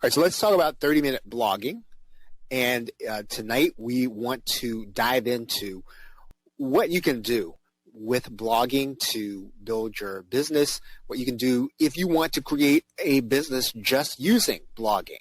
right, so let's talk about 30-minute blogging. And tonight we want to dive into what you can do with blogging to build your business, what you can do if you want to create a business just using blogging.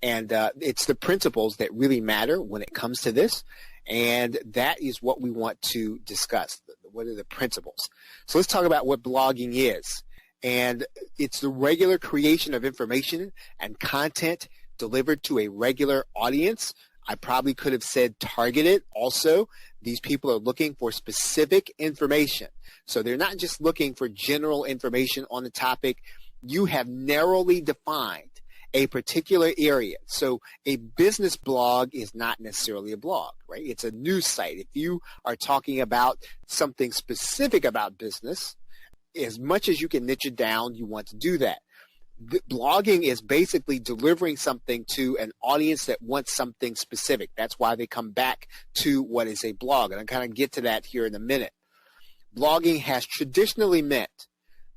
It's the principles that really matter when it comes to this, and that is what we want to discuss. What are the principles? So let's talk about what blogging is. And it's the regular creation of information and content delivered to a regular audience. I probably could have said targeted also. These people are looking for specific information. So they're not just looking for general information on the topic. You have narrowly defined a particular area. So a business blog is not necessarily a blog, right? It's a news site. If you are talking about something specific about business, as much as you can niche it down, you want to do that. Blogging is basically delivering something to an audience that wants something specific. That's why they come back to what is a blog. And I'll kind of get to that here in a minute. Blogging has traditionally meant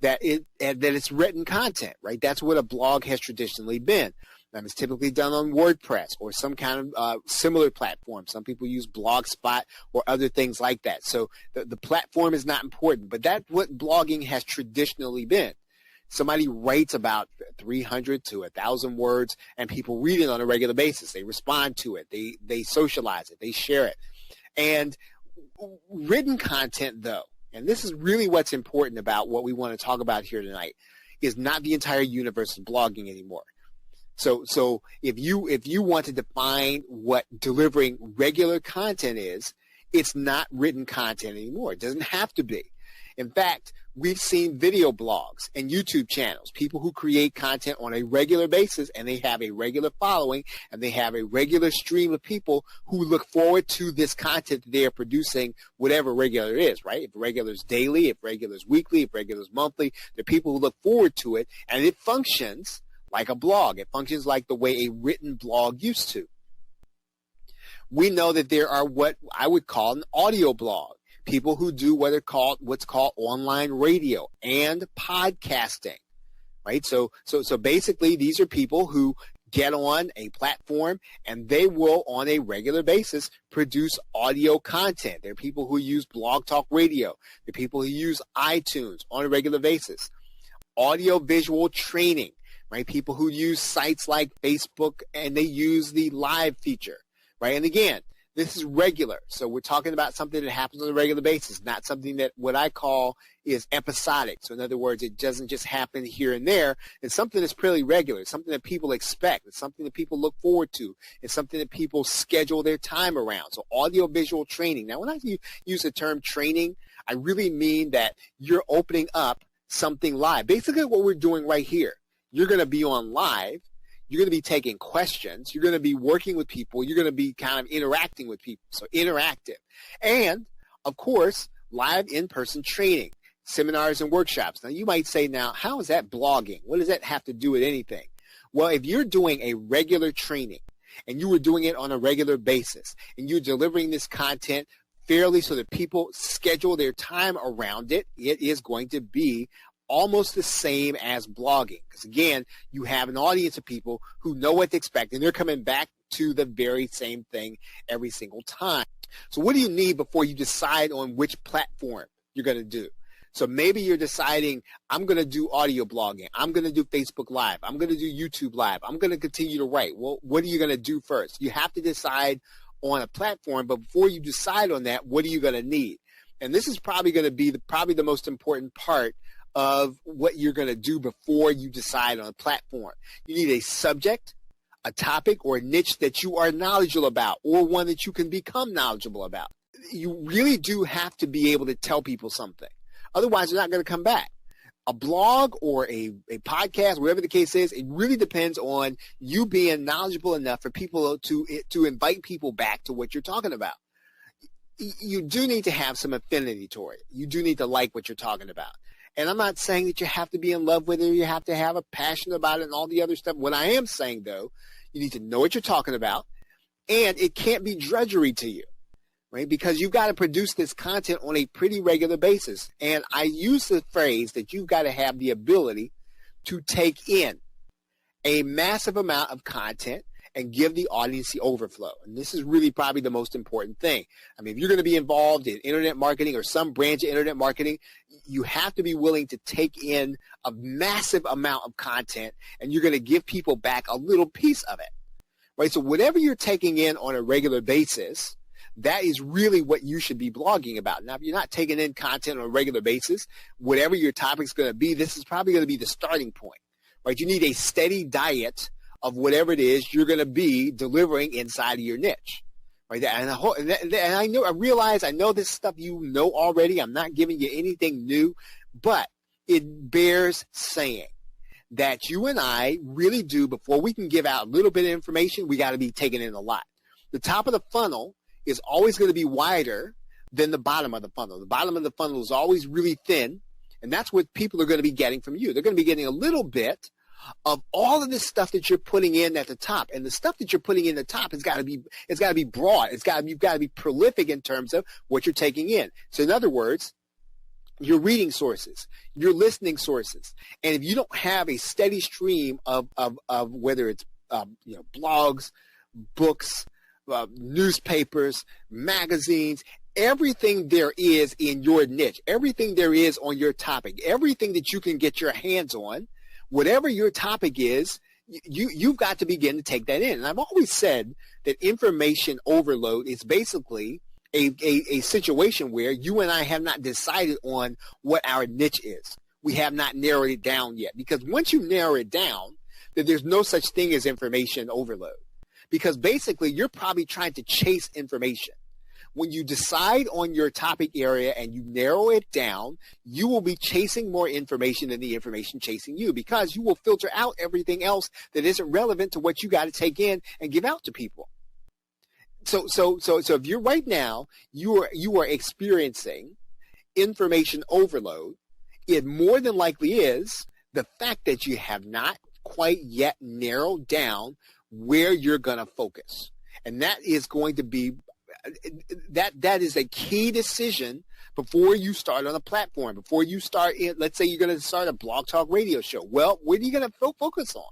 that it's written content, right? That's what a blog has traditionally been. It's typically done on WordPress or some kind of similar platform. Some people use Blogspot or other things like that. So the platform is not important, but that's what blogging has traditionally been. Somebody writes about 300 to 1,000 words, and people read it on a regular basis. They respond to it. They socialize it. They share it. And written content, though, and this is really what's important about what we want to talk about here tonight, is not the entire universe of blogging anymore. So if you want to define what delivering regular content is, it's not written content anymore. It doesn't have to be. In fact, we've seen video blogs and YouTube channels, people who create content on a regular basis, and they have a regular following, and they have a regular stream of people who look forward to this content that they are producing, whatever regular is, right? If regular is daily, if regular is weekly, if regular is monthly, there are people who look forward to it, and it functions like a blog. It functions like the way a written blog used to. We know that there are what I would call an audio blog. People who do what's called online radio and podcasting, right? So basically, these are people who get on a platform and they will, on a regular basis, produce audio content. There are people who use Blog Talk Radio. There are people who use iTunes on a regular basis. Audio visual training, right? People who use sites like Facebook and they use the live feature, right? And again, this is regular. So we're talking about something that happens on a regular basis, not something that what I call is episodic. So in other words, it doesn't just happen here and there. It's something that's pretty regular. It's something that people expect. It's something that people look forward to. It's something that people schedule their time around. So audio-visual training. Now, when I use the term training, I really mean that you're opening up something live. Basically what we're doing right here. You're going to be on live. You're going to be taking questions. You're going to be working with people. You're going to be kind of interacting with people. So interactive. And, of course, live in-person training, seminars and workshops. Now, you might say, now, how is that blogging? What does that have to do with anything? Well, if you're doing a regular training and you were doing it on a regular basis and you're delivering this content fairly so that people schedule their time around it, it is going to be almost the same as blogging. Because again, you have an audience of people who know what to expect, and they're coming back to the very same thing every single time. So what do you need before you decide on which platform you're going to do? So maybe you're deciding, I'm going to do audio blogging. I'm going to do Facebook Live. I'm going to do YouTube Live. I'm going to continue to write. Well, what are you going to do first? You have to decide on a platform, but before you decide on that, what are you going to need? And this is probably going to be probably the most important part of what you're going to do before you decide on a platform. You need a subject, a topic, or a niche that you are knowledgeable about, or one that you can become knowledgeable about. You really do have to be able to tell people something. Otherwise, they're not going to come back. A blog or a podcast, whatever the case is, it really depends on you being knowledgeable enough for people to invite people back to what you're talking about. You do need to have some affinity toward it. You do need to like what you're talking about. And I'm not saying that you have to be in love with it or you have to have a passion about it and all the other stuff. What I am saying, though, you need to know what you're talking about, and it can't be drudgery to you, right? Because you've got to produce this content on a pretty regular basis. And I use the phrase that you've got to have the ability to take in a massive amount of content and give the audience the overflow. And this is really probably the most important thing. I mean, if you're going to be involved in internet marketing or some branch of internet marketing, you have to be willing to take in a massive amount of content, and you're going to give people back a little piece of it, right? So whatever you're taking in on a regular basis, that is really what you should be blogging about. Now, if you're not taking in content on a regular basis, whatever your topic's going to be, this is probably going to be the starting point, right? You need a steady diet of whatever it is you're going to be delivering inside of your niche, right? And I realize this stuff you know already. I'm not giving you anything new, but it bears saying that you and I really do, before we can give out a little bit of information, we got to be taking in a lot. The top of the funnel is always going to be wider than the bottom of the funnel. The bottom of the funnel is always really thin, and that's what people are going to be getting from you. They're going to be getting a little bit of all of this stuff that you're putting in at the top, and the stuff that you're putting in the top has got to be broad. You've got to be prolific in terms of what you're taking in. So in other words, your reading sources, your listening sources, and if you don't have a steady stream of whether it's blogs, books, newspapers, magazines, everything there is in your niche, everything there is on your topic, everything that you can get your hands on, whatever your topic is, you've got to begin to take that in. And I've always said that information overload is basically a situation where you and I have not decided on what our niche is. We have not narrowed it down yet, because once you narrow it down, then there's no such thing as information overload, because basically you're probably trying to chase information. When you decide on your topic area and you narrow it down, you will be chasing more information than the information chasing you, because you will filter out everything else that isn't relevant to what you got to take in and give out to people. So if you're right now, you are experiencing information overload, it more than likely is the fact that you have not quite yet narrowed down where you're going to focus. And that is going to be that is a key decision before you start on a platform, before you start let's say you're going to start a blog talk radio show. Well, what are you going to focus on?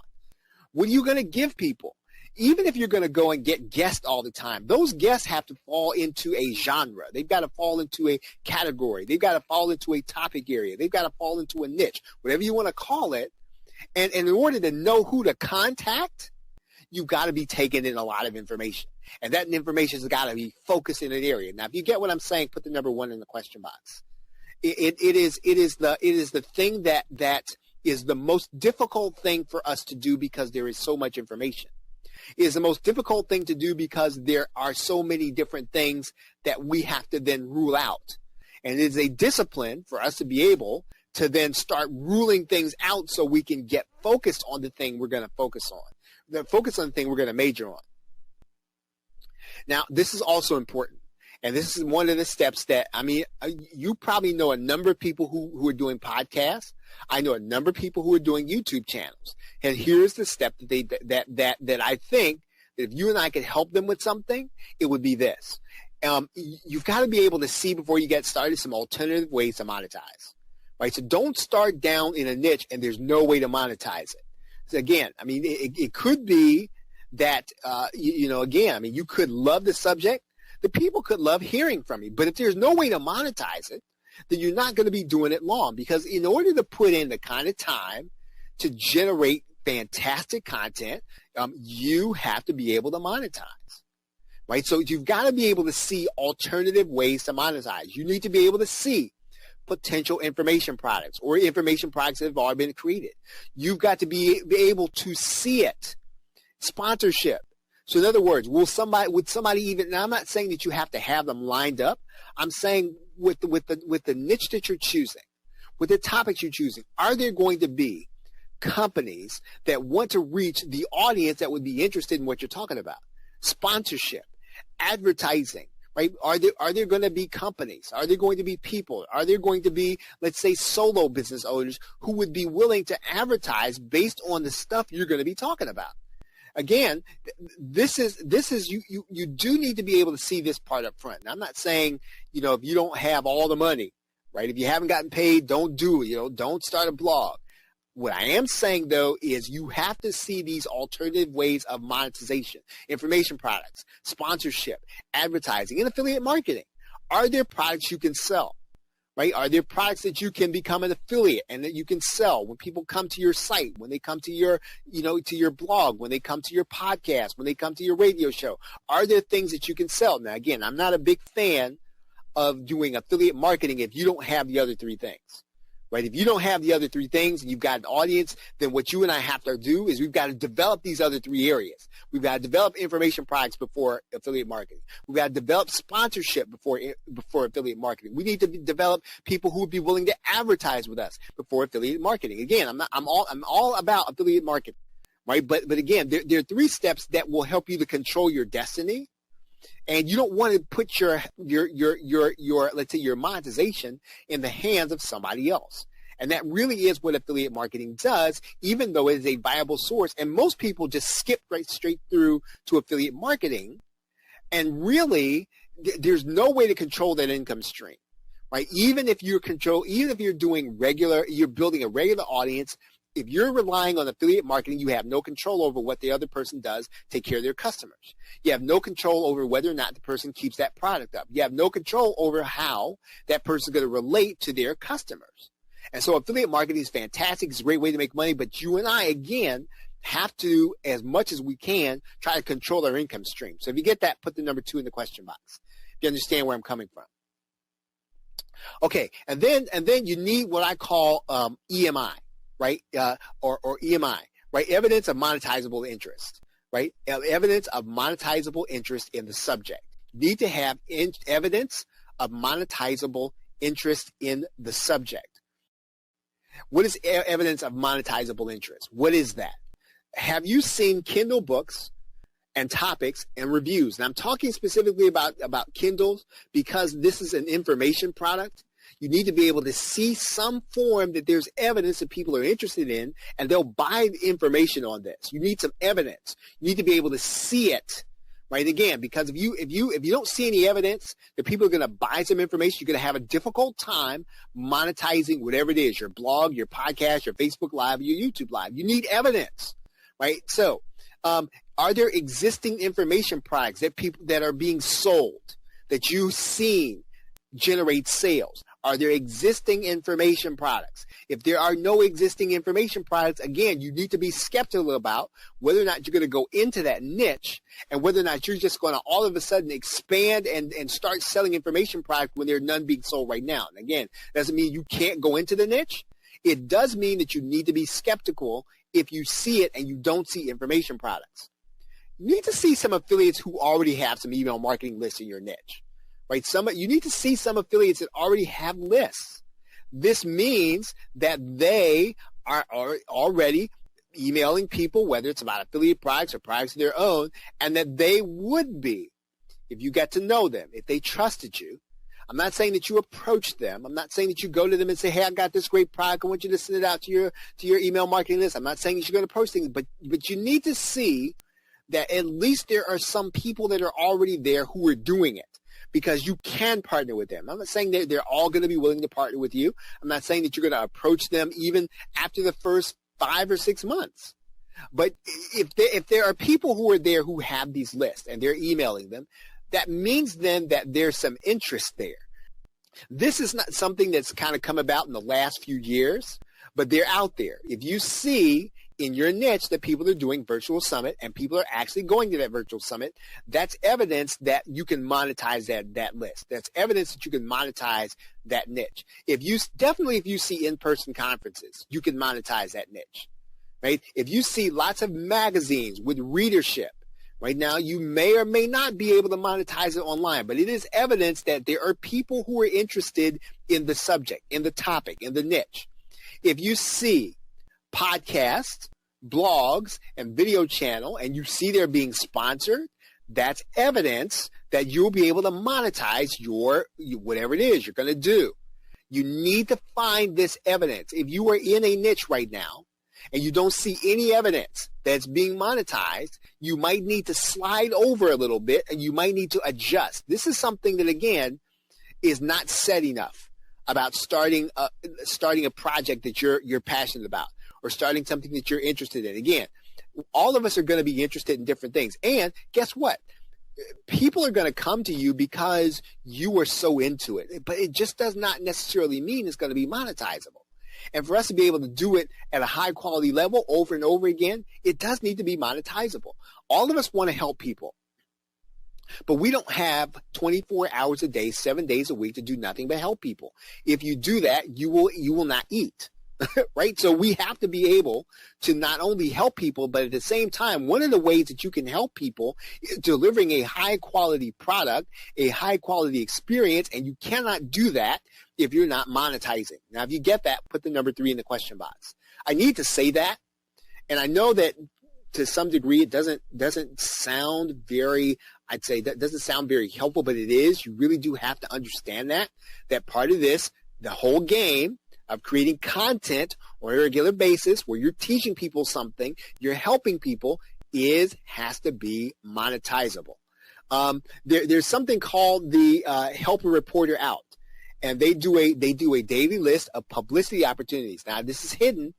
What are you going to give people? Even if you're going to go and get guests all the time, those guests have to fall into a genre. They've got to fall into a category. They've got to fall into a topic area. They've got to fall into a niche, whatever you want to call it. And in order to know who to contact, you've got to be taking in a lot of information. And that information has got to be focused in an area. Now, if you get what I'm saying, put the number 1 in the question box. It is the thing that is the most difficult thing for us to do, because there is so much information. It is the most difficult thing to do because there are so many different things that we have to then rule out. And it is a discipline for us to be able to then start ruling things out so we can get focused on the thing we're going to focus on. Focus on the thing we're going to major on. Now, this is also important. And this is one of the steps that, you probably know a number of people who are doing podcasts. I know a number of people who are doing YouTube channels. And here's the step that I think that if you and I could help them with something, it would be this. You've got to be able to see before you get started some alternative ways to monetize, right? So don't start down in a niche and there's no way to monetize it. So again, it could be that, you could love the subject. The people could love hearing from you. But if there's no way to monetize it, then you're not going to be doing it long, because in order to put in the kind of time to generate fantastic content, you have to be able to monetize, right? So you've got to be able to see alternative ways to monetize. You need to be able to see potential information products or information products that have already been created. You've got to be able to see it. Sponsorship. So in other words, would somebody even, now I'm not saying that you have to have them lined up. I'm saying with the niche that you're choosing, with the topics you're choosing, are there going to be companies that want to reach the audience that would be interested in what you're talking about? Sponsorship, advertising, right? Are there going to be companies? Are there going to be people? Are there going to be, let's say, solo business owners who would be willing to advertise based on the stuff you're going to be talking about? Again, this is you do need to be able to see this part up front. Now, I'm not saying, if you don't have all the money, right? If you haven't gotten paid, don't do it. Don't start a blog. What I am saying, though, is you have to see these alternative ways of monetization, information products, sponsorship, advertising, and affiliate marketing. Are there products you can sell? Right? Are there products that you can become an affiliate and that you can sell when people come to your site, when they come to your, to your blog, when they come to your podcast, when they come to your radio show? Are there things that you can sell? Now, again, I'm not a big fan of doing affiliate marketing if you don't have the other three things. Right? If you don't have the other three things and you've got an audience, then what you and I have to do is we've got to develop these other three areas. We've got to develop information products before affiliate marketing. We've got to develop sponsorship before affiliate marketing. We need to develop people who would be willing to advertise with us before affiliate marketing. Again, I'm all about affiliate marketing, right? But again, there are three steps that will help you to control your destiny. And you don't want to put your let's say your monetization in the hands of somebody else. And that really is what affiliate marketing does, even though it is a viable source. And most people just skip right straight through to affiliate marketing. And really, there's no way to control that income stream, right? Even if you're building a regular audience, if you're relying on affiliate marketing, you have no control over what the other person does to take care of their customers. You have no control over whether or not the person keeps that product up. You have no control over how that person is going to relate to their customers. And so affiliate marketing is fantastic. It's a great way to make money. But you and I, again, have to, as much as we can, try to control our income stream. So if you get that, put the number 2 in the question box. If you understand where I'm coming from. Okay, and then you need what I call EMI. Right, or EMI, right? Evidence of monetizable interest, right? Evidence of monetizable interest in the subject. You need to have evidence of monetizable interest in the subject. What is evidence of monetizable interest? What is that? Have you seen Kindle books and topics and reviews? And I'm talking specifically about Kindles because this is an information product. You need to be able to see some form that there's evidence that people are interested in, and they'll buy information on this. You need some evidence. You need to be able to see it, right? Again, because if you don't see any evidence that people are going to buy some information, you're going to have a difficult time monetizing whatever it is, your blog, your podcast, your Facebook Live, your YouTube Live. You need evidence, right? So, are there existing information products that are being sold that you've seen generate sales? Are there existing information products? If there are no existing information products, again, you need to be skeptical about whether or not you're going to go into that niche and whether or not you're just going to all of a sudden expand and start selling information products when there are none being sold right now. And again, doesn't mean you can't go into the niche. It does mean that you need to be skeptical if you see it and you don't see information products. You need to see some affiliates who already have some email marketing lists in your niche. Right? You need to see some affiliates that already have lists. This means that they are already emailing people, whether it's about affiliate products or products of their own, and that they would be, if you get to know them, if they trusted you. I'm not saying that you approach them. I'm not saying that you go to them and say, hey, I got this great product. I want you to send it out to your email marketing list. I'm not saying that you're going to approach things, but you need to see that at least there are some people that are already there who are doing it. Because you can partner with them. I'm not saying that they're all going to be willing to partner with you. I'm not saying that you're going to approach them even after the first 5 or 6 months. But if there are people who are there who have these lists and they're emailing them, that means then that there's some interest there. This is not something that's kind of come about in the last few years, but they're out there. If you see in your niche that people are doing virtual summit and people are actually going to that virtual summit, that's evidence that you can monetize that list. That's evidence that you can monetize that niche. If you see in-person conferences, you can monetize that niche, right? If you see lots of magazines with readership, right now you may or may not be able to monetize it online, but it is evidence that there are people who are interested in the subject, in the topic, in the niche. If you see podcasts, blogs, and video channel, and you see they're being sponsored, that's evidence that you'll be able to monetize your whatever it is you're going to do. You need to find this evidence. If you are in a niche right now and you don't see any evidence that's being monetized, you might need to slide over a little bit and you might need to adjust. This is something that, again, is not said enough about starting a project that you're passionate about, or starting something that you're interested in. Again, all of us are going to be interested in different things. And guess what? People are going to come to you because you are so into it, but it just does not necessarily mean it's going to be monetizable. And for us to be able to do it at a high quality level over and over again, it does need to be monetizable. All of us want to help people, but we don't have 24 hours a day, 7 days a week to do nothing but help people. If you do that, you will not eat. Right? So we have to be able to not only help people, but at the same time, one of the ways that you can help people is delivering a high quality product, a high quality experience, and you cannot do that if you're not monetizing. Now, if you get that, put the number 3 in the question box. I need to say that, and I know that to some degree it doesn't sound very, I'd say that doesn't sound very helpful, but it is. You really do have to understand that part of this, the whole game of creating content on a regular basis where you're teaching people something, you're helping people, has to be monetizable. There's something called the Help a Reporter Out, and they do a daily list of publicity opportunities. Now, this is hidden.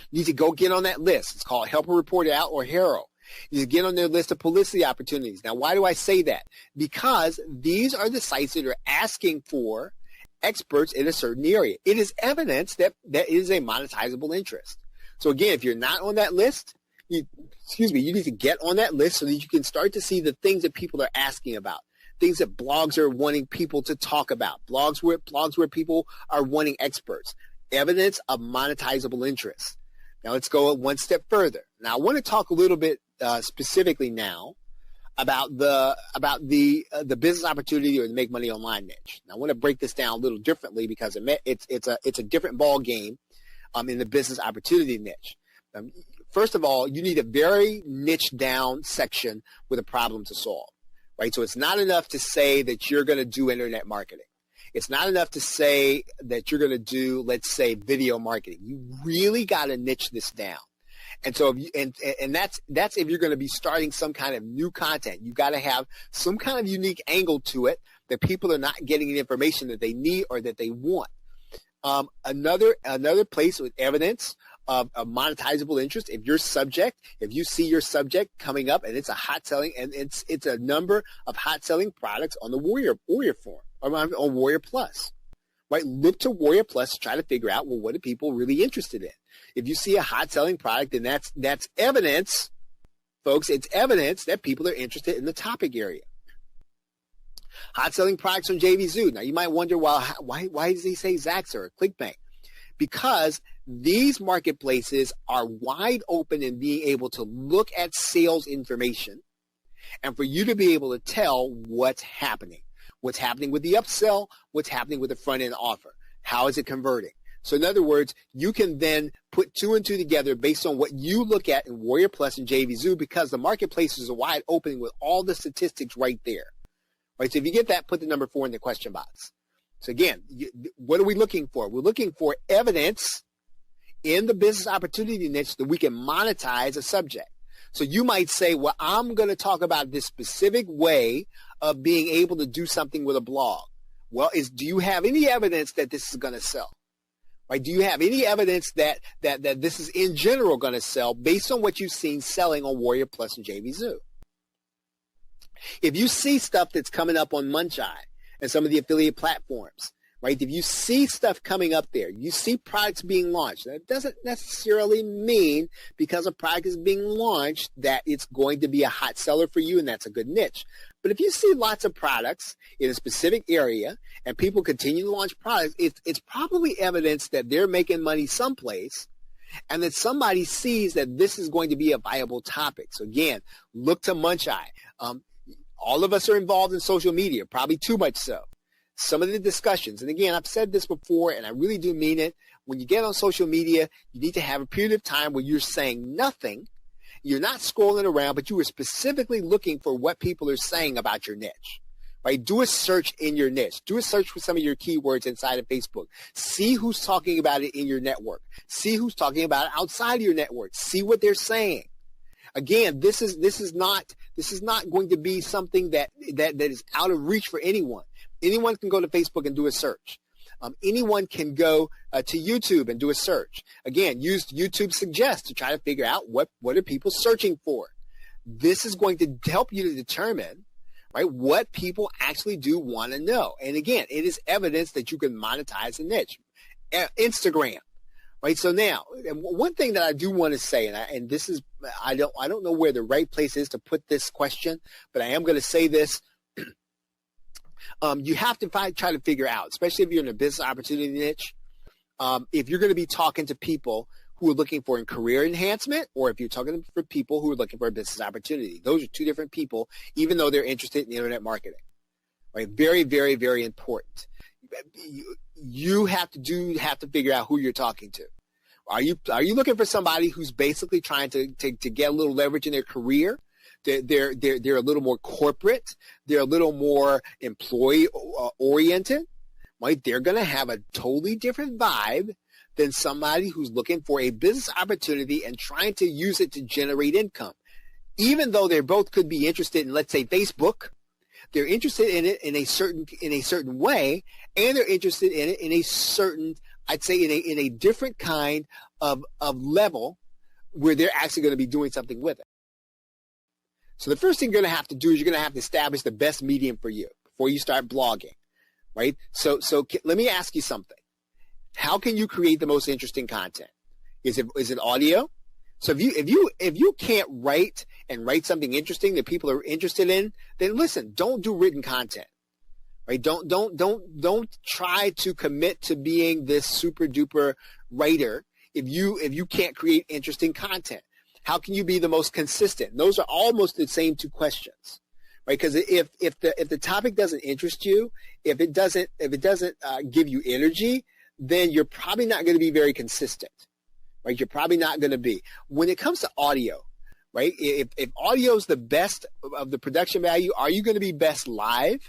You need to go get on that list. It's called Help a Reporter Out, or HARO. You need to get on their list of publicity opportunities. Now, why do I say that? Because these are the sites that are asking for experts in a certain area. It is evidence that is a monetizable interest. So again, if you're not on that list, you need to get on that list so that you can start to see the things that people are asking about, things that blogs are wanting people to talk about, blogs where people are wanting experts, evidence of monetizable interest. Now let's go one step further. Now I want to talk a little bit specifically now about the business opportunity or the make money online niche. Now, I want to break this down a little differently because it's a different ball game in the business opportunity niche. First of all, you need a very niche down section with a problem to solve, right? So it's not enough to say that you're going to do internet marketing. It's not enough to say that you're going to do, let's say, video marketing. You really got to niche this down. And so, and that's if you're going to be starting some kind of new content. You got to have some kind of unique angle to it that people are not getting the information that they need or that they want. Another place with evidence of monetizable interest. If you see your subject coming up and it's a hot selling, and it's a number of hot selling products on the Warrior Forum or on Warrior Plus, right? Look to Warrior Plus to try to figure out, well, what are people really interested in? If you see a hot selling product, then that's evidence, folks. It's evidence that people are interested in the topic area. Hot selling products on JVZoo. Now you might wonder, well, why does he say Zaxxer or ClickBank? Because these marketplaces are wide open in being able to look at sales information, and for you to be able to tell what's happening with the upsell, what's happening with the front end offer, how is it converting. So in other words, you can then put 2 and 2 together based on what you look at in Warrior Plus and JVZoo, because the marketplaces are wide open with all the statistics right there. Right? So if you get that, put the number 4 in the question box. So again, what are we looking for? We're looking for evidence in the business opportunity niche that we can monetize a subject. So you might say, well, I'm going to talk about this specific way of being able to do something with a blog. Well, do you have any evidence that this is going to sell? Right? Do you have any evidence that this is in general going to sell based on what you've seen selling on Warrior Plus and JVZoo? If you see stuff that's coming up on Muncheye and some of the affiliate platforms, right? If you see stuff coming up there, you see products being launched. That doesn't necessarily mean because a product is being launched that it's going to be a hot seller for you and that's a good niche. But if you see lots of products in a specific area and people continue to launch products, it's probably evidence that they're making money someplace and that somebody sees that this is going to be a viable topic. So again, look to Muncheye. All of us are involved in social media, probably too much so. Some of the discussions, and again, I've said this before, and I really do mean it. When you get on social media, you need to have a period of time where you're saying nothing. You're not scrolling around, but you are specifically looking for what people are saying about your niche, right? Do a search in your niche. Do a search for some of your keywords inside of Facebook. See who's talking about it in your network. See who's talking about it outside of your network. See what they're saying. Again, this is not going to be something that is out of reach for anyone. Anyone can go to Facebook and do a search. Anyone can go to YouTube and do a search. Again, use YouTube Suggest to try to figure out what are people searching for. This is going to help you to determine, right, what people actually do want to know. And again, it is evidence that you can monetize a niche. Instagram, right? So now, one thing that I do want to say, and this is, I don't know where the right place is to put this question, but I am going to say this. You have to try to figure out, especially if you're in a business opportunity niche, if you're going to be talking to people who are looking for a career enhancement, or if you're talking for people who are looking for a business opportunity. Those are two different people, even though they're interested in internet marketing. Right? Very, very, very important. You have to figure out who you're talking to. Are you looking for somebody who's basically trying to get a little leverage in their career? They're a little more corporate. They're a little more employee oriented. Right? They're going to have a totally different vibe than somebody who's looking for a business opportunity and trying to use it to generate income. Even though they both could be interested in, let's say, Facebook, they're interested in it in a certain way, and they're interested in it in a certain, I'd say, in a different kind of level where they're actually going to be doing something with it. So the first thing you're going to have to do is you're going to have to establish the best medium for you before you start blogging, right? So let me ask you something. How can you create the most interesting content? Is it audio? So if you can't write something interesting that people are interested in, then listen, don't do written content. Right? Don't try to commit to being this super duper writer if you can't create interesting content. How can you be the most consistent? Those are almost the same two questions. Right? Because if the topic doesn't interest you, if it doesn't give you energy, then you're probably not going to be very consistent, right? You're probably not going to be. When it comes to audio, right, if audio is the best of the production value, are you going to be best live,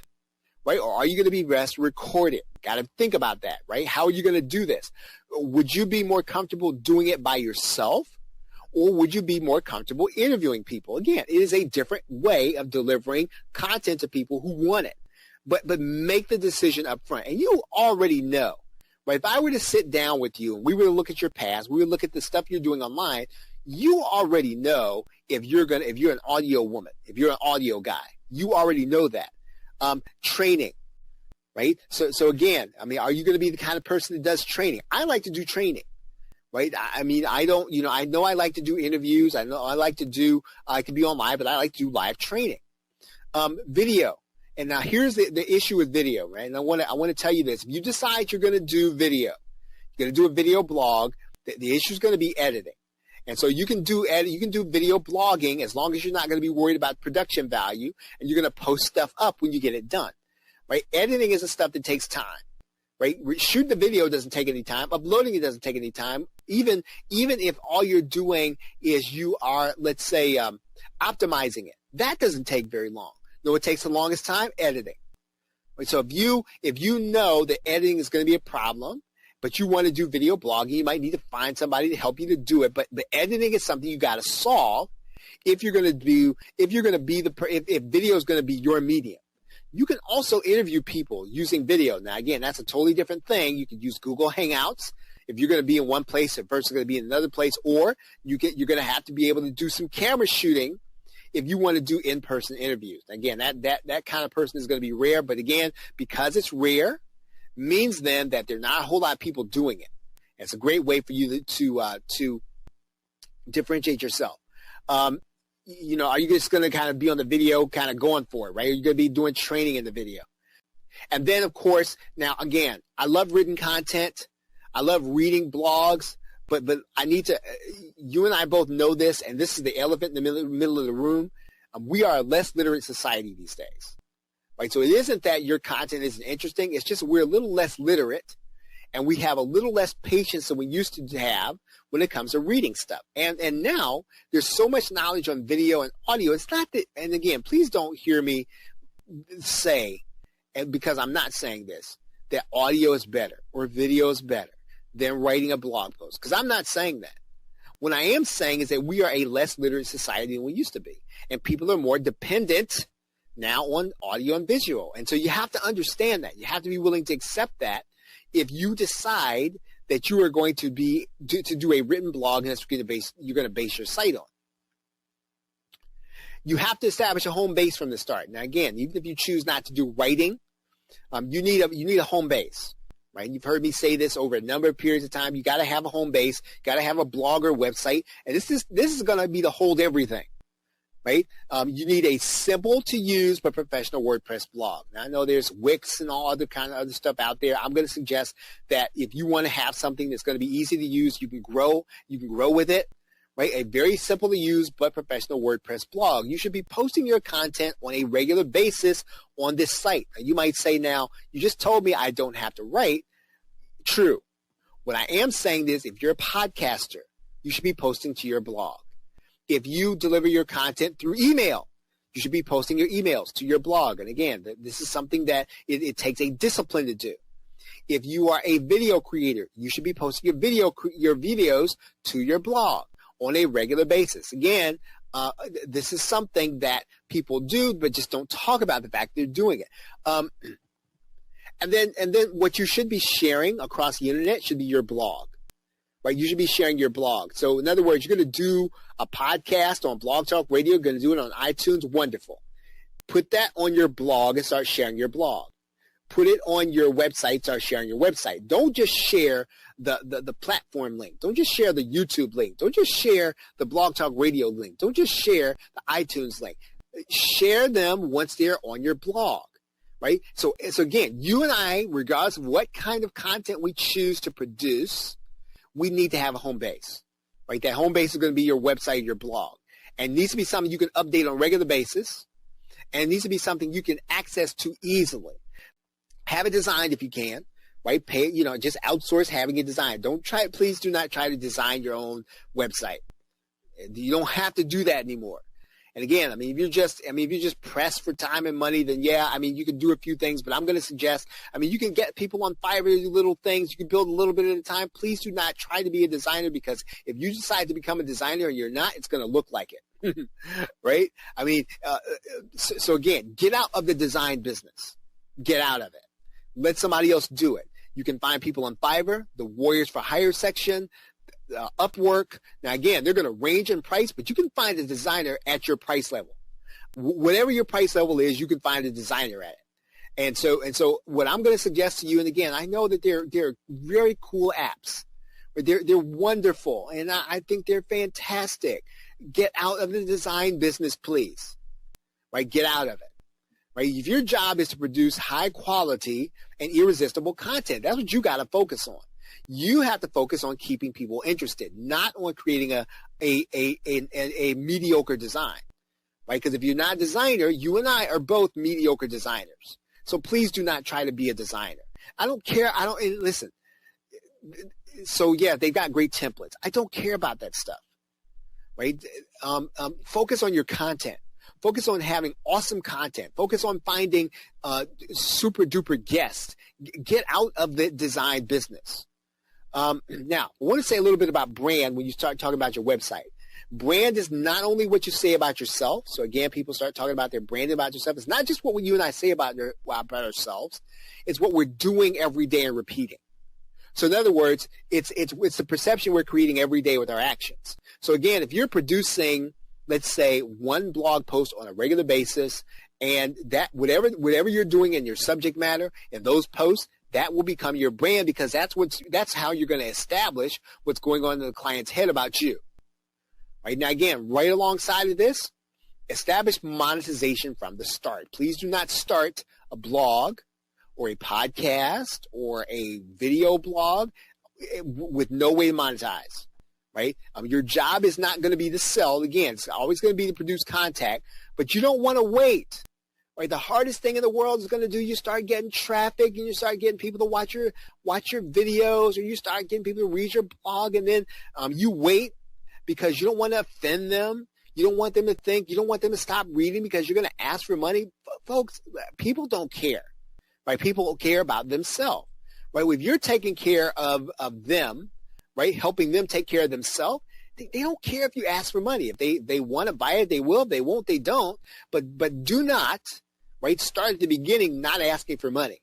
right? Or are you going to be best recorded? Got to think about that, right? How are you going to do this? Would you be more comfortable doing it by yourself, or would you be more comfortable interviewing people? Again, it is a different way of delivering content to people who want it, but make the decision up front. And you already know. But if I were to sit down with you and we were to look at your past, we would look at the stuff you're doing online, you already know if you're an audio woman, if you're an audio guy, you already know that. Training, right? So again, I mean, are you going to be the kind of person that does training? I like to do training, right? I mean, I know I like to do interviews. I know I can be on live, but I like to do live training. Video. And now here's the issue with video, right? And I want to tell you this. If you decide you're going to do video, you're going to do a video blog, the issue is going to be editing. And so you can do video blogging as long as you're not going to be worried about production value, and you're going to post stuff up when you get it done, right? Editing is the stuff that takes time, right? Shooting the video doesn't take any time. Uploading it doesn't take any time. Even if all you're doing is you are, let's say, optimizing it, that doesn't take very long. No, what takes the longest time? Editing. Right? So if you know that editing is going to be a problem, but you want to do video blogging, you might need to find somebody to help you to do it. But the editing is something you got to solve if video is going to be your medium. You can also interview people using video. Now, again, that's a totally different thing. You can use Google Hangouts if you're going to be in one place, if person's going to be in another place, or you're going to have to be able to do some camera shooting if you want to do in-person interviews. Again, that kind of person is going to be rare, but again, because it's rare, means then that there are not a whole lot of people doing it. It's a great way for you to differentiate yourself. Are you just going to kind of be on the video kind of going for it, right? Are you going to be doing training in the video? And then, of course, now, again, I love written content. I love reading blogs. But I need to, you and I both know this, and this is the elephant in the middle of the room. We are a less literate society these days, right? So it isn't that your content isn't interesting. It's just we're a little less literate, and we have a little less patience than we used to have when it comes to reading stuff. And now there's so much knowledge on video and audio. It's not that, and again, please don't hear me say, and because I'm not saying this, that audio is better or video is better than writing a blog post, because I'm not saying that. What I am saying is that we are a less literate society than we used to be, and people are more dependent now on audio and visual. And so you have to understand that. You have to be willing to accept that if you decide that you are going to do a written blog and that's you're going to base your site on. You have to establish a home base from the start. Now, again, even if you choose not to do writing, you need a home base, right? You've heard me say this over a number of periods of time. You got to have a home base, got to have a blog or website, and this is going to be to hold everything, right? You need a simple to use but professional WordPress blog. Now, I know there's Wix and all other kind of other stuff out there. I'm going to suggest that if you want to have something that's going to be easy to use, you can grow with it. Right, a very simple to use but professional WordPress blog. You should be posting your content on a regular basis on this site. Now, you might say, now, you just told me I don't have to write. True. What I am saying is, if you're a podcaster, you should be posting to your blog. If you deliver your content through email, you should be posting your emails to your blog. And again, this is something that it takes a discipline to do. If you are a video creator, you should be posting your videos to your blog on a regular basis. Again, this is something that people do, but just don't talk about the fact they're doing it. And then what you should be sharing across the internet should be your blog, right? You should be sharing your blog. So in other words, you're going to do a podcast on Blog Talk Radio, you're going to do it on iTunes. Wonderful. Put that on your blog and start sharing your blog. Put it on your website, start sharing your website. Don't just share the platform link. Don't just share the YouTube link. Don't just share the Blog Talk Radio link. Don't just share the iTunes link. Share them once they're on your blog, right? So again, you and I, regardless of what kind of content we choose to produce, we need to have a home base, right? That home base is going to be your website, your blog. And it needs to be something you can update on a regular basis. And it needs to be something you can access to easily. Have it designed if you can, right? Just outsource having it designed. Please do not try to design your own website. You don't have to do that anymore. And again, if you're just pressed for time and money, then yeah, you can do a few things, but I'm going to suggest, you can get people on Fiverr to do little things. You can build a little bit at a time. Please do not try to be a designer, because if you decide to become a designer and you're not, it's going to look like it, right? So again, get out of the design business. Get out of it. Let somebody else do it. You can find people on Fiverr, the Warriors for Hire section, Upwork. Now, again, they're going to range in price, but you can find a designer at your price level. Whatever your price level is, you can find a designer at it. And so what I'm going to suggest to you, and again, I know that they're very cool apps, but they're wonderful, and I think they're fantastic. Get out of the design business, please. Right? Get out of it. Right? If your job is to produce high quality and irresistible content, that's what you got to focus on. You have to focus on keeping people interested, not on creating a mediocre design, right? Because if you're not a designer, you and I are both mediocre designers. So please do not try to be a designer. I don't care. Listen. So yeah, they've got great templates. I don't care about that stuff, right? Focus on your content. Focus on having awesome content. Focus on finding super duper guests. Get out of the design business. Now, I want to say a little bit about brand when you start talking about your website. Brand is not only what you say about yourself. So again, people start talking about their brand about yourself. It's not just what you and I say about ourselves. It's what we're doing every day and repeating. So in other words, it's the perception we're creating every day with our actions. So again, if you're producing, let's say, one blog post on a regular basis, and that whatever you're doing in your subject matter in those posts, that will become your brand, because that's how you're going to establish what's going on in the client's head about you. Right now, again, right alongside of this, establish monetization from the start. Please do not start a blog or a podcast or a video blog with no way to monetize. Right? Your job is not going to be to sell. Again, it's always going to be to produce contact, but you don't want to wait. Right? The hardest thing in the world is going to do, you start getting traffic and you start getting people to watch your videos, or you start getting people to read your blog, and then you wait because you don't want to offend them. You don't want them to think, you don't want them to stop reading because you're going to ask for money. Folks, people don't care. Right? People care about themselves. Right? If you're taking care of them, right, helping them take care of themselves, they don't care if you ask for money. If they want to buy it, they will. If they won't, they don't. But do not, right, start at the beginning not asking for money.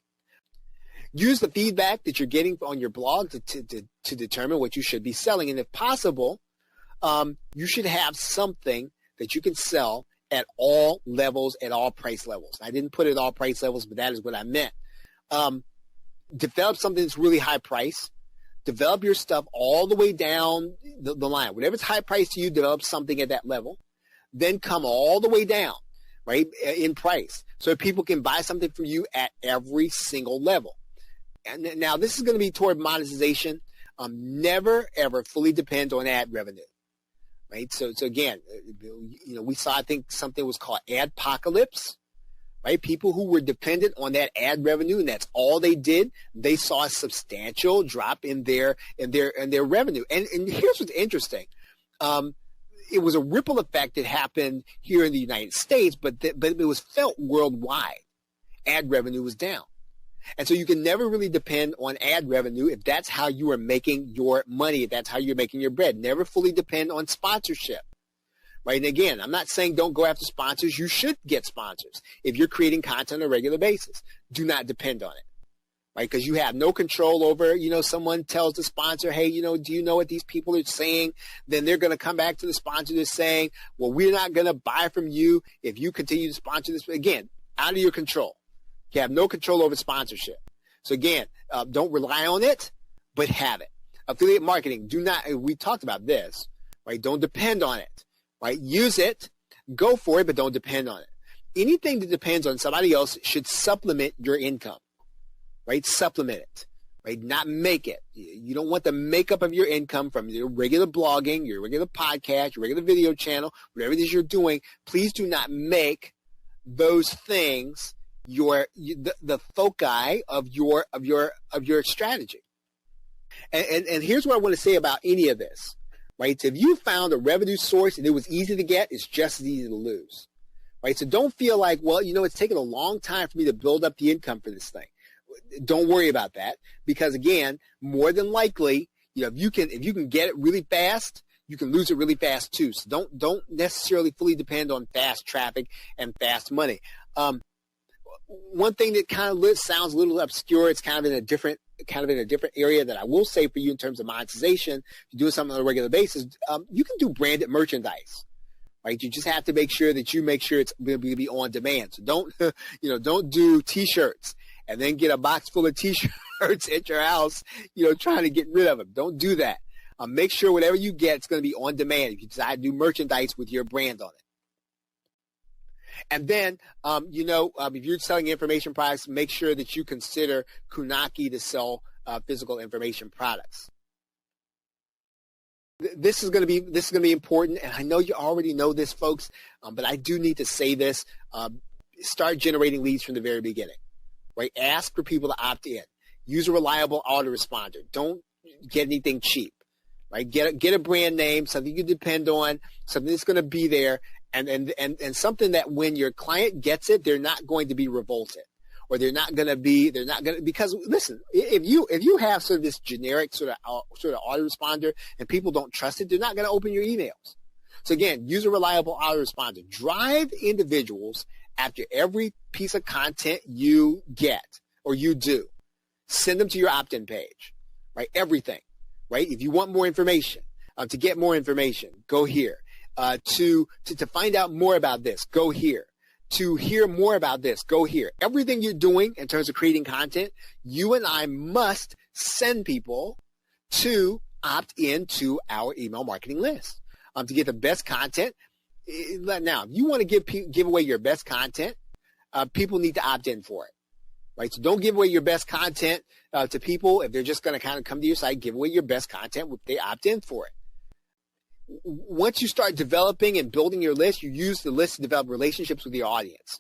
Use the feedback that you're getting on your blog to determine what you should be selling. And if possible, you should have something that you can sell at all levels, at all price levels. I didn't put it at all price levels, but that is what I meant. Develop something that's really high price. Develop your stuff all the way down the line. Whatever's high price to you, develop something at that level. Then come all the way down, right, in price, so people can buy something from you at every single level. And now this is going to be toward monetization. Never, ever fully depend on ad revenue, right? So again, we saw, I think something was called adpocalypse, right? People who were dependent on that ad revenue and that's all they did, they saw a substantial drop in their revenue. And here's what's interesting. It was a ripple effect that happened here in the United States, but it was felt worldwide. Ad revenue was down. And so you can never really depend on ad revenue if that's how you are making your money, if that's how you're making your bread. Never fully depend on sponsorship, right? And again, I'm not saying don't go after sponsors. You should get sponsors if you're creating content on a regular basis. Do not depend on it, right? Because you have no control over, someone tells the sponsor, hey, do you know what these people are saying? Then they're going to come back to the sponsor that's saying, well, we're not going to buy from you if you continue to sponsor this. Again, out of your control. You have no control over sponsorship. So again, don't rely on it, but have it. Affiliate marketing, we talked about this, right? Don't depend on it, right? Use it, go for it, but don't depend on it. Anything that depends on somebody else should supplement your income, right? Supplement it, right? Not make it. You don't want the makeup of your income from your regular blogging, your regular podcast, your regular video channel, whatever it is you're doing. Please do not make those things the foci of your strategy. And here's what I want to say about any of this, right? So if you found a revenue source and it was easy to get, it's just as easy to lose, right? So don't feel like, well, it's taken a long time for me to build up the income for this thing. Don't worry about that, because again, more than likely, if you can get it really fast, you can lose it really fast too. So don't necessarily fully depend on fast traffic and fast money. One thing that kind of sounds a little obscure, it's kind of in a different area that I will say for you in terms of monetization. If you're doing something on a regular basis, you can do branded merchandise, right? You just have to make sure it's going to be on demand. So don't do T-shirts and then get a box full of T-shirts at your house, trying to get rid of them. Don't do that. Make sure whatever you get, it's going to be on demand. If you decide to do merchandise with your brand on it. And then, if you're selling information products, make sure that you consider Kunaki to sell physical information products. This is going to be important, and I know you already know this, folks, but I do need to say this. Start generating leads from the very beginning, right? Ask for people to opt in. Use a reliable autoresponder. Don't get anything cheap, right? Get a brand name, something you can depend on, something that's going to be there. And something that when your client gets it, they're not going to be revolted, or because listen, if you have sort of this generic sort of autoresponder and people don't trust it, they're not going to open your emails. So again, use a reliable autoresponder. Drive individuals after every piece of content you get or you do. Send them to your opt-in page, right? Everything, right? If you want more information, to get more information, go here. To find out more about this, go here. To hear more about this, go here. Everything you're doing in terms of creating content, you and I must send people to opt into our email marketing list to get the best content. Now, if you want to give away your best content, people need to opt in for it, right? So don't give away your best content to people if they're just going to kind of come to your site. Give away your best content if they opt in for it. Once you start developing and building your list, you use the list to develop relationships with your audience,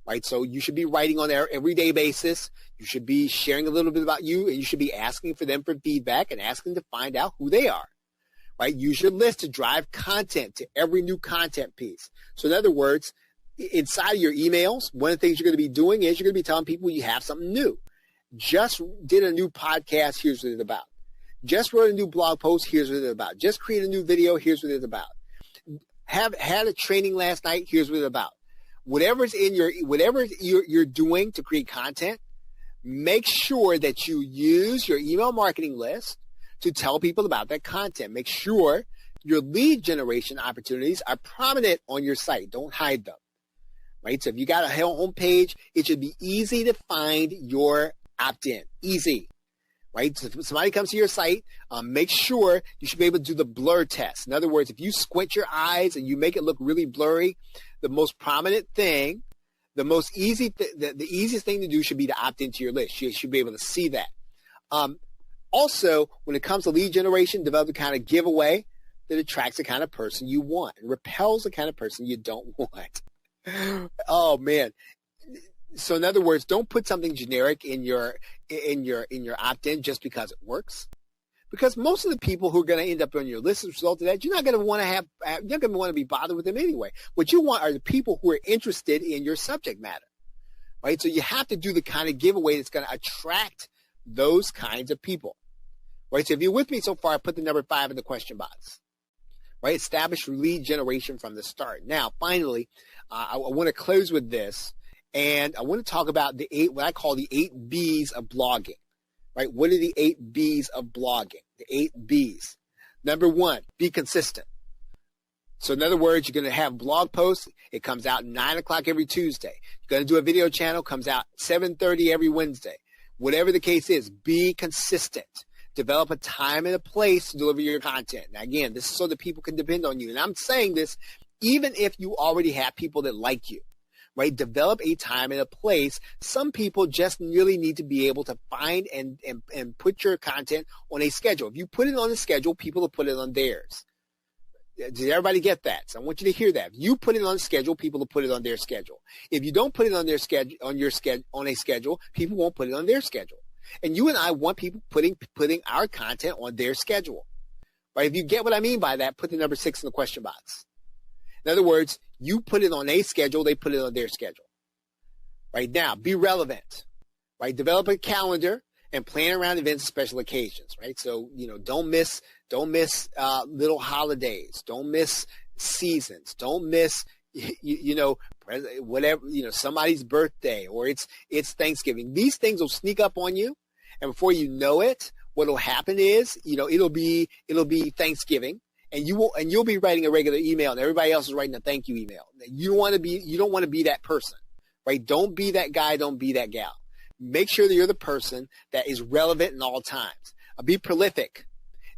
right? So you should be writing on their everyday basis. You should be sharing a little bit about you, and you should be asking for them for feedback and asking to find out who they are, right? Use your list to drive content to every new content piece. So in other words, inside of your emails, one of the things you're going to be doing is you're going to be telling people you have something new. Just did a new podcast, here's what it's about. Just wrote a new blog post, here's what it's about. Just created a new video, here's what it's about. Had a training last night, here's what it's about. Whatever you're doing to create content, make sure that you use your email marketing list to tell people about that content. Make sure your lead generation opportunities are prominent on your site. Don't hide them, right? So if you got a home page, it should be easy to find your opt-in. Easy, right? So if somebody comes to your site, make sure you should be able to do the blur test. In other words, if you squint your eyes and you make it look really blurry, the most prominent thing, the easiest thing to do should be to opt into your list. You should be able to see that. Also, when it comes to lead generation, develop the kind of giveaway that attracts the kind of person you want and repels the kind of person you don't want. Oh man. So in other words, don't put something generic in your opt-in just because it works. Because most of the people who are going to end up on your list as a result of that, you're not going to want to be bothered with them anyway. What you want are the people who are interested in your subject matter, right? So you have to do the kind of giveaway that's going to attract those kinds of people, right? So if you're with me so far, put the number 5 in the question box, right? Establish lead generation from the start. Now, finally, I want to close with this, and I want to talk about what I call the 8 B's of blogging. Right? What are the 8 B's of blogging? The 8 B's. Number 1, be consistent. So in other words, you're going to have blog posts. It comes out 9 o'clock every Tuesday. You're going to do a video channel. Comes out 7:30 every Wednesday. Whatever the case is, be consistent. Develop a time and a place to deliver your content. Now, again, this is so that people can depend on you. And I'm saying this even if you already have people that like you. Right? Develop a time and a place. Some people just really need to be able to find and put your content on a schedule. If you put it on a schedule, people will put it on theirs. Did everybody get that? So I want you to hear that. If you put it on a schedule, people will put it on their schedule. If you don't put it on their schedule, on a schedule, people won't put it on their schedule. And you and I want people putting our content on their schedule. Right? If you get what I mean by that, put the number 6 in the question box. In other words, you put it on a schedule, they put it on their schedule. Right now, be relevant. Right, develop a calendar and plan around events and special occasions. Right, so don't miss little holidays, don't miss seasons, don't miss whatever somebody's birthday or it's Thanksgiving. These things will sneak up on you, and before you know it, what will happen is it'll be Thanksgiving. And you'll be writing a regular email, and everybody else is writing a thank you email. You don't want to be that person, right? Don't be that guy. Don't be that gal. Make sure that you're the person that is relevant in all times. Be prolific.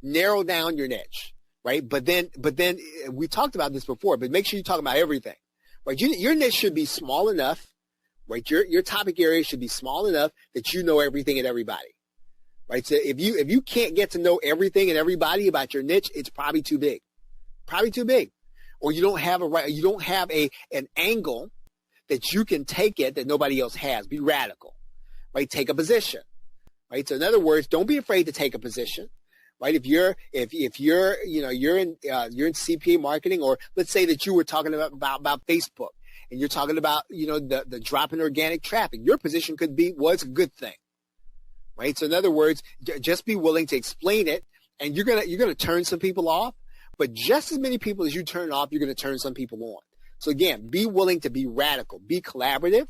Narrow down your niche, right? But then we talked about this before. But make sure you talk about everything, right? Your niche should be small enough, right? Your topic area should be small enough that you know everything and everybody. Right. So if you can't get to know everything and everybody about your niche, it's probably too big. Or you don't have an angle that you can take it that nobody else has. Be radical. Right. Take a position. Right. So in other words, don't be afraid to take a position. Right. If you're in CPA marketing, or let's say that you were talking about Facebook and you're talking about the drop in organic traffic, your position was a good thing. Right. So in other words, just be willing to explain it, and you're gonna turn some people off, but just as many people as you turn off, you're gonna turn some people on. So again, be willing to be radical, be collaborative,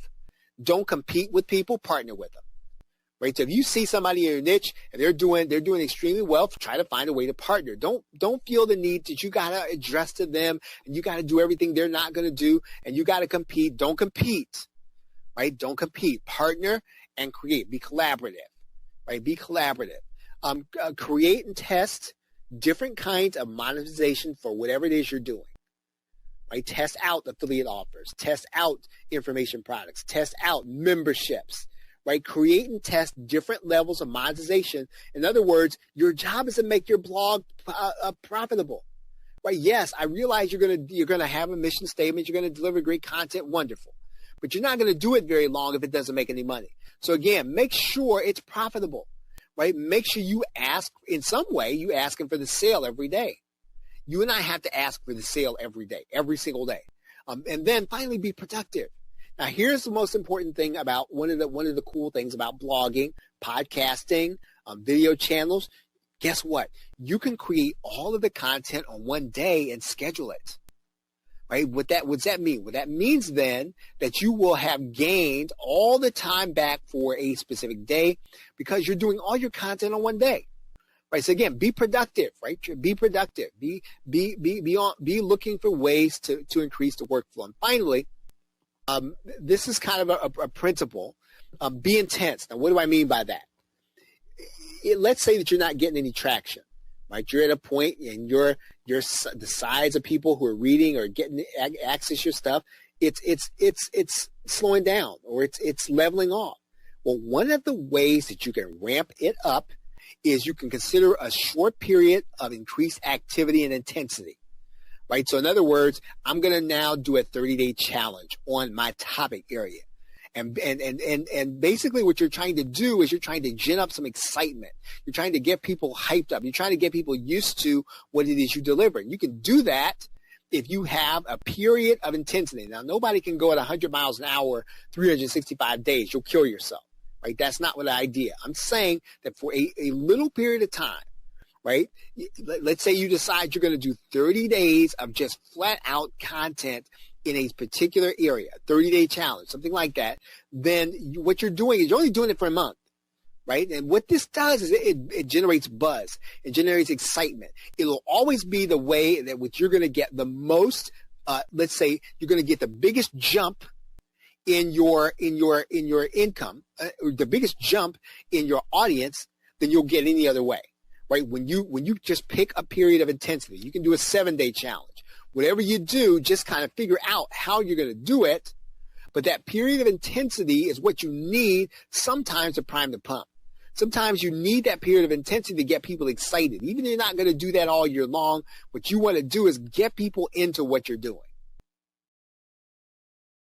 don't compete with people, partner with them. Right. So if you see somebody in your niche and they're doing extremely well, try to find a way to partner. Don't feel the need that you gotta address to them and you gotta do everything they're not gonna do and you gotta compete. Don't compete. Right. Don't compete. Partner and create. Be collaborative. Right? Be collaborative. Create and test different kinds of monetization for whatever it is you're doing. Right? Test out affiliate offers. Test out information products. Test out memberships. Right? Create and test different levels of monetization. In other words, your job is to make your blog profitable. Right? Yes, I realize you're gonna have a mission statement. You're gonna deliver great content. Wonderful. But you're not going to do it very long if it doesn't make any money. So again, make sure it's profitable, right? Make sure you ask in some way, you asking for the sale every day. You and I have to ask for the sale every day, every single day. And then finally be productive. Now here's the most important thing about one of the cool things about blogging, podcasting, video channels. Guess what? You can create all of the content on one day and schedule it. right? What's that mean? Well, that means then that you will have gained all the time back for a specific day because you're doing all your content on one day. Right. So again, be productive, right? Be productive. Be looking for ways to increase the workflow. And finally, this is kind of a principle. Be intense. Now, what do I mean by that? Let's say that you're not getting any traction, right? You're at a point and you're the size of people who are reading or getting access to your stuff. It's slowing down or it's leveling off. Well, one of the ways that you can ramp it up is you can consider a short period of increased activity and intensity, right? So in other words, I'm going to now do a 30-day challenge on my topic area. And basically what you're trying to do is you're trying to gin up some excitement. You're trying to get people hyped up. You're trying to get people used to what it is you deliver. You can do that if you have a period of intensity. Now, nobody can go at 100 miles an hour, 365 days. You'll kill yourself. Right? That's not what the idea. I'm saying that for a little period of time, right? Let's say you decide you're going to do 30 days of just flat out content in a particular area, 30-day challenge, something like that. Then what you're doing is you're only doing it for a month, right? And what this does is it generates buzz. It generates excitement. It'll always be the way that which you're going to get the most, let's say you're going to get the biggest jump in your income, or the biggest jump in your audience than you'll get any other way, right? When you just pick a period of intensity, you can do a 7-day challenge. Whatever you do, just kind of figure out how you're going to do it. But that period of intensity is what you need sometimes to prime the pump. Sometimes you need that period of intensity to get people excited. Even if you're not going to do that all year long, what you want to do is get people into what you're doing.